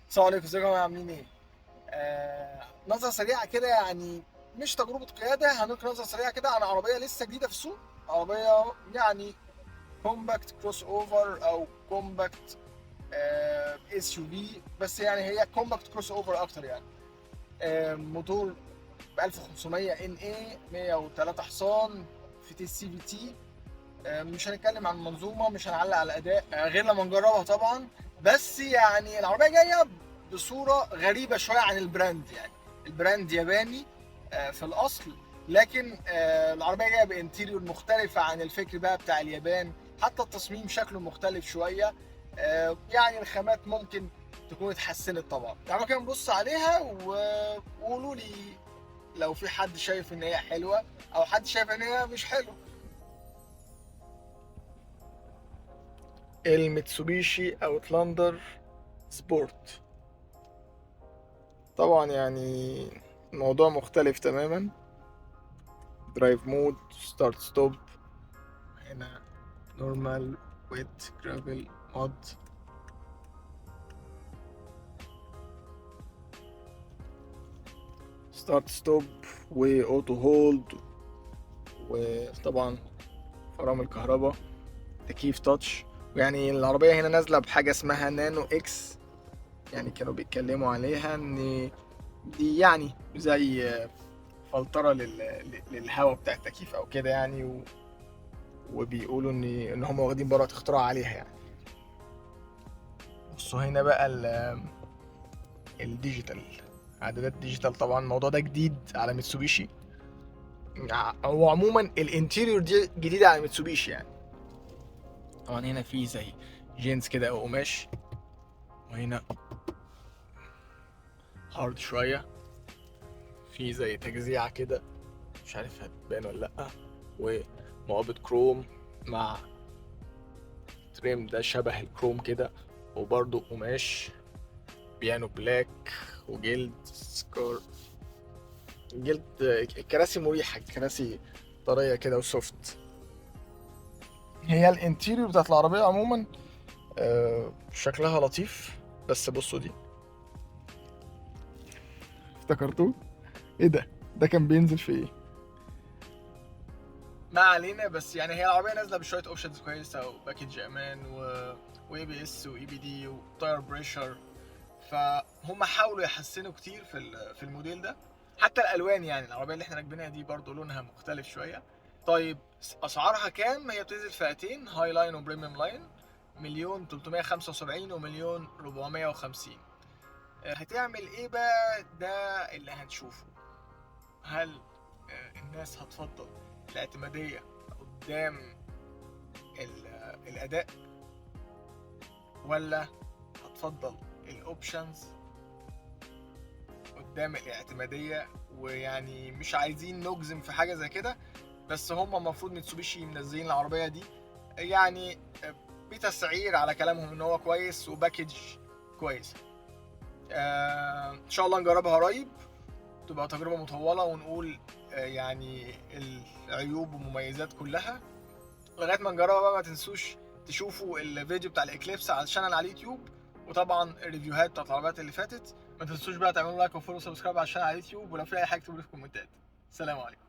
السلام عليكم، ازيكم يا جماعه؟ عاملين ايه؟ نظره سريعه كده، يعني مش تجربه قياده، هنلقي نظره سريعه كده عن عربيه لسه جديده في السوق. عربيه يعني كومباكت كروس اوفر او كومباكت اس يو في، بس يعني هي كومباكت كروس اوفر اكتر يعني. موتور ب 1500 ان اي 103 حصان في تي سي في تي. مش هنتكلم عن المنظومه، مش هنعلق على الاداء غير لما نجربها طبعا. بس يعني العربيه جايه بصوره غريبه شويه عن البراند، يعني البراند ياباني في الاصل، لكن العربيه جايه بانتيريور مختلفه عن الفكر بقى بتاع اليابان. حتى التصميم شكله مختلف شويه. يعني الخامات ممكن تكون اتحسنت طبعا. تعالوا كده نبص عليها وقولوا لي لو في حد شايف ان هي حلوه او حد شايف ان هي مش حلوه. الميتسوبيشي اوتلاندر سبورت. طبعا يعني الموضوع مختلف تماما. درايف مود، ستارت ستوب، هنا نورمال، ويت، جرافل، مود. ستارت ستوب واوتو هولد، وطبعا فرامل كهرباء، تكييف تاتش. يعني العربية هنا نازلة بحاجة اسمها نانو اكس، يعني كانوا بيتكلموا عليها ان دي يعني زي فلترة للهواء بتاع التكييف او كده يعني وبيقولوا ان هم واخدين براءة اختراع عليها يعني. بصوا هنا بقى الديجيتال، اعدادات ديجيتال. طبعا الموضوع ده جديد على ميتسوبيشي، هو عموما الانتيريور دي جديدة على ميتسوبيشي يعني. طبعا هنا في زي جينز كده او قماش، وهنا هارد شوية، في زي تجزيعة كده، مش عارف هتبان ولا لأ، ومقابض كروم مع تريم ده شبه الكروم كده، وبرضه قماش بيانو بلاك، وجلد سكار، جلد. الكراسي مريحة، الكراسي طرية كده وسوفت. هي الانتيريور بتاعت العربية عموما شكلها لطيف. بس بصوا دي، افتكرتوه؟ ايه ده كان بينزل في ايه؟ ما علينا. بس يعني هي العربيه نازله بشويه اوبشنز كويسه، وباكج امان واي بي اس واي بي دي وتاير بريشر. فهم حاولوا يحسنوا كتير في الموديل ده. حتى الالوان، يعني العربيه اللي احنا راكبينها دي برضو لونها مختلف شويه. طيب اسعارها كام؟ هي بتنزل فئتين، هاي لاين وبريميوم لاين، مليون 375 ومليون 450. هتعمل ايه بقى؟ ده اللي هنشوفه. هل الناس هتفضل الاعتمادية قدام الأداء، ولا هتفضل الأوبشنز قدام الاعتمادية؟ ويعني مش عايزين نجزم في حاجة زي كده، بس هم المفروض ميتسوبيشي منزلين العربية دي يعني بتسعير على كلامهم ان هو كويس وباكج كويس. ان شاء الله نجربها قريب، تبقى تجربة مطولة ونقول يعني العيوب والمميزات كلها. لغاية ما نجربها بقى، ما تنسوش تشوفوا الفيديو بتاع الاكليبس على الشانل على اليوتيوب، وطبعا الريفيوهات بتاعت العربيات اللي فاتت. ما تنسوش بقى تعملوا لايك وفولو وسبسكرايب على الشانل على اليوتيوب، ولو في اي حاجة تكتبوا لي في الكومنتات. سلام عليكم.